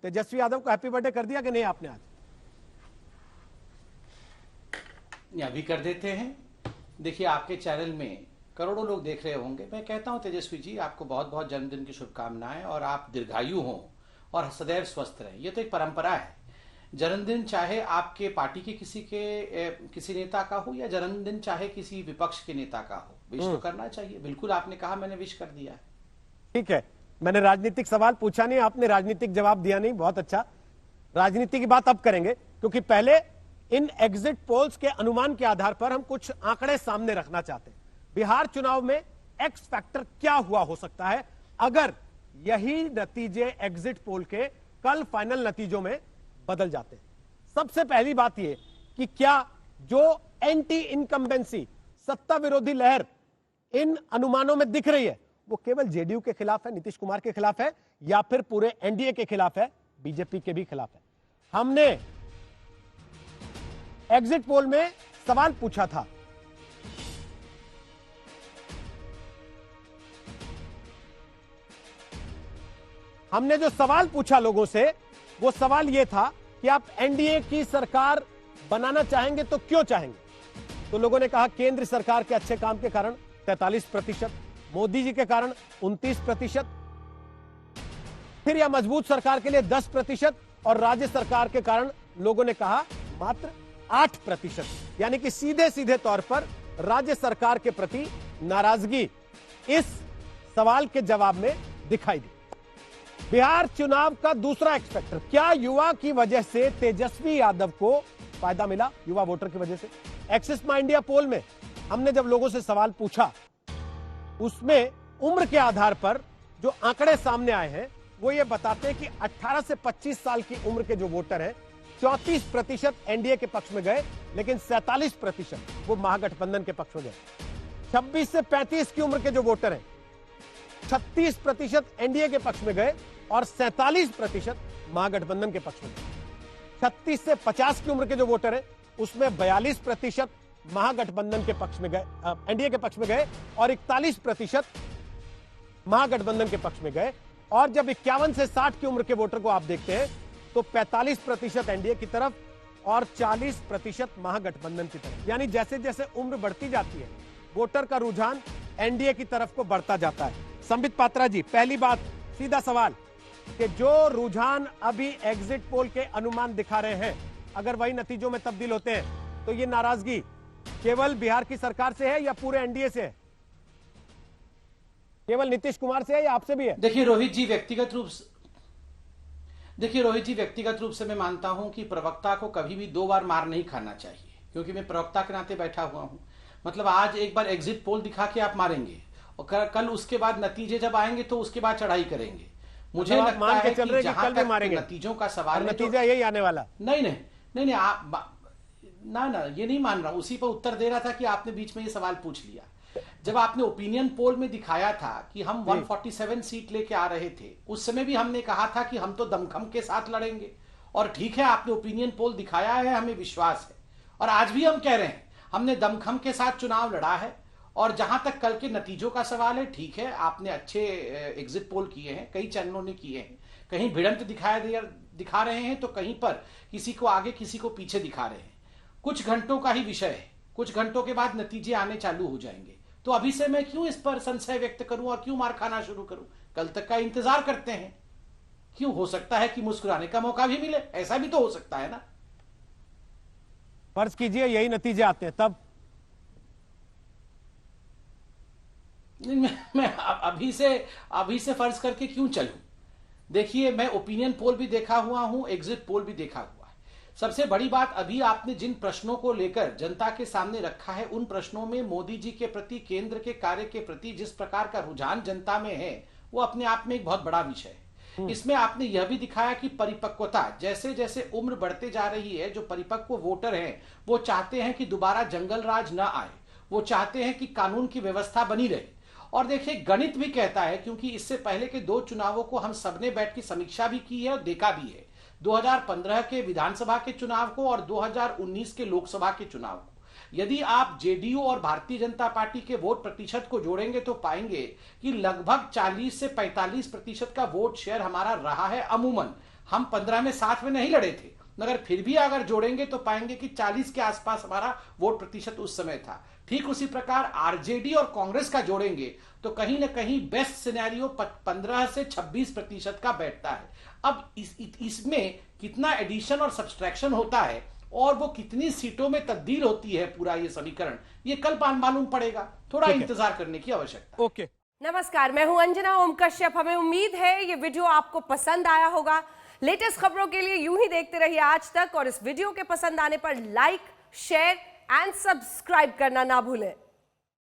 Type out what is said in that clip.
तेजस्वी यादव को happy birthday कर दिया कि नहीं आपने आज? अभी कर देते हैं। देखिए, आपके चैनल में करोड़ों लोग देख रहे होंगे। मैं कहता हूं तेजस्वी जी, आपको बहुत बहुत जन्मदिन की शुभकामनाएं और आप दीर्घायु हों और सदैव स्वस्थ रहें। ये तो एक परंपरा है। जन्मदिन चाहे आपके पार्टी के किसी नेता का हो या जन्मदिन चाहे किसी विपक्ष के नेता का हो, विश तो करना चाहिए। बिल्कुल आपने कहा, मैंने विश कर दिया है। ठीक है, मैंने राजनीतिक सवाल पूछा नहीं, आपने राजनीतिक जवाब दिया नहीं, बहुत अच्छा। राजनीति की बात अब करेंगे, क्योंकि पहले इन एग्जिट पोल्स के अनुमान के आधार पर हम कुछ आंकड़े सामने रखना चाहते हैं। बिहार चुनाव में एक्स फैक्टर क्या हुआ हो सकता है अगर यही नतीजे एग्जिट पोल के कल फाइनल नतीजों में बदल जाते हैं। सबसे पहली बात यह कि क्या जो एंटी इनकम्बेंसी, सत्ता विरोधी लहर इन अनुमानों में दिख रही है, वो केवल जेडीयू के खिलाफ है, नीतीश कुमार के खिलाफ है, या फिर पूरे एनडीए के खिलाफ है, बीजेपी के भी खिलाफ है? हमने एग्जिट पोल में सवाल पूछा था, हमने जो सवाल पूछा लोगों से, वो सवाल यह था कि आप एनडीए की सरकार बनाना चाहेंगे तो क्यों चाहेंगे? तो लोगों ने कहा केंद्र सरकार के अच्छे काम के कारण 43%, मोदी जी के कारण 29%, फिर या मजबूत सरकार के लिए 10% और राज्य सरकार के कारण लोगों ने कहा मात्र 8%। यानी कि सीधे सीधे तौर पर राज्य सरकार के प्रति नाराजगी इस सवाल के जवाब में दिखाई दी। बिहार चुनाव का दूसरा एक्सपेक्टर, क्या युवा की वजह से तेजस्वी यादव को फायदा मिला? युवा वोटर की वजह से। एक्सिस माई इंडिया पोल में हमने जब लोगों से सवाल पूछा, उसमें उम्र के आधार पर जो आंकड़े सामने आए हैं वो ये बताते हैं कि 18 से 25 साल की उम्र के जो वोटर हैं, 34% एनडीए के पक्ष में गए, लेकिन 47% वो महागठबंधन के पक्ष में गए। 26 से 35 की उम्र के जो वोटर हैं, 36% एनडीए के पक्ष में गए और 47% महागठबंधन के पक्ष में गए। 36 से 50 की उम्र के जो वोटर हैं, उसमें 42% महागठबंधन के पक्ष में गए, एनडीए के पक्ष में गए, और 41% महागठबंधन के पक्ष में गए। और जब 51 से 60 की उम्र के वोटर को आप देखते हैं तो 45% एनडीए की तरफ और 40% महागठबंधन की तरफ। यानी जैसे जैसे उम्र बढ़ती जाती है, वोटर का रुझान एनडीए की तरफ को बढ़ता जाता है। संबित पात्रा जी, पहली बात, सीधा सवाल कि जो रुझान अभी एग्जिट पोल के अनुमान दिखा रहे हैं, अगर वही नतीजों में तब्दील होते हैं तो ये नाराजगी केवल बिहार की सरकार से है या पूरे एनडीए से है? केवल नीतीश कुमार से है या आपसे भी है? देखिए रोहित जी, व्यक्तिगत रूप से मैं मानता हूं कि प्रवक्ता को कभी भी 2 बार मार नहीं खाना चाहिए, क्योंकि मैं प्रवक्ता के नाते बैठा हुआ हूं। मतलब आज एक बार एग्जिट पोल दिखा के आप मारेंगे और कल उसके बाद नतीजे जब आएंगे तो उसके बाद चढ़ाई करेंगे। मुझे लगता है कि जहां तक नतीजों का सवाल है, नतीजा यही आने वाला। नहीं, आप ना ये नहीं मान रहा, उसी पर उत्तर दे रहा था कि आपने बीच में ये सवाल पूछ लिया। जब आपने ओपिनियन पोल में दिखाया था कि हम 147 सीट लेके आ रहे थे, उस समय भी हमने कहा था कि हम तो दमखम के साथ लड़ेंगे। और ठीक है, आपने ओपिनियन पोल दिखाया है, हमें विश्वास है। और आज भी हम कह रहे हैं, हमने दमखम के साथ चुनाव लड़ा है। और जहां तक कल के नतीजों का सवाल है, ठीक है, आपने अच्छे एग्जिट पोल किए हैं, कई चैनलों ने किए हैं। कहीं भिड़ंत दिखा रहे हैं तो कहीं पर किसी को आगे किसी को पीछे दिखा रहे हैं। कुछ घंटों का ही विषय है, कुछ घंटों के बाद नतीजे आने चालू हो जाएंगे। तो अभी से मैं क्यों इस पर संशय व्यक्त करूं और क्यों मार खाना शुरू करूं? कल तक का इंतजार करते हैं। क्यों, हो सकता है कि मुस्कुराने का मौका भी मिले, ऐसा भी तो हो सकता है ना। फर्ज कीजिए यही नतीजे आते हैं, तब मैं अभी से फर्ज करके क्यों चलूं? देखिए, मैं ओपिनियन पोल भी देखा हुआ हूं, एग्जिट पोल भी देखा हुआ है। सबसे बड़ी बात, अभी आपने जिन प्रश्नों को लेकर जनता के सामने रखा है, उन प्रश्नों में मोदी जी के प्रति, केंद्र के कार्य के प्रति जिस प्रकार का रुझान जनता में है, वो अपने आप में एक बहुत बड़ा विषय है। इसमें आपने यह भी दिखाया कि परिपक्वता, जैसे जैसे उम्र बढ़ते जा रही है, जो परिपक्व वोटर हैं वो चाहते हैं कि दोबारा जंगल राज न आए, वो चाहते हैं कि कानून की व्यवस्था बनी रहे। और देखिए, गणित भी कहता है, क्योंकि इससे पहले के 2 चुनावों को हम सबने बैठ की समीक्षा भी की है और देखा भी है, 2015 के विधानसभा के चुनाव को और 2019 के लोकसभा के चुनाव को। यदि आप जेडीयू और भारतीय जनता पार्टी के वोट प्रतिशत को जोड़ेंगे तो पाएंगे कि लगभग 40 से 45% का वोट शेयर हमारा रहा है अमूमन। हम 15 में 7 में नहीं लड़े थे, मगर फिर भी अगर जोड़ेंगे तो पाएंगे कि 40 के आसपास हमारा वोट प्रतिशत उस समय था। ठीक उसी प्रकार आरजेडी और कांग्रेस का जोड़ेंगे तो कहीं ना कहीं बेस्ट सिनेरियो 15 से 26% का बैठता है। अब इसमें कितना एडिशन और सब्सट्रैक्शन होता है और वो कितनी सीटों में तब्दील होती है पूरा ये समीकरण, ये कल मालूम पड़ेगा। थोड़ा इंतजार करने की आवश्यकता। ओके, नमस्कार, मैं हूं अंजना ओम कश्यप। हमें उम्मीद है ये वीडियो आपको पसंद आया होगा। लेटेस्ट खबरों के लिए यूं ही देखते रहिए आज तक, और इस वीडियो के पसंद आने पर लाइक, शेयर एंड सब्सक्राइब करना ना भूलें।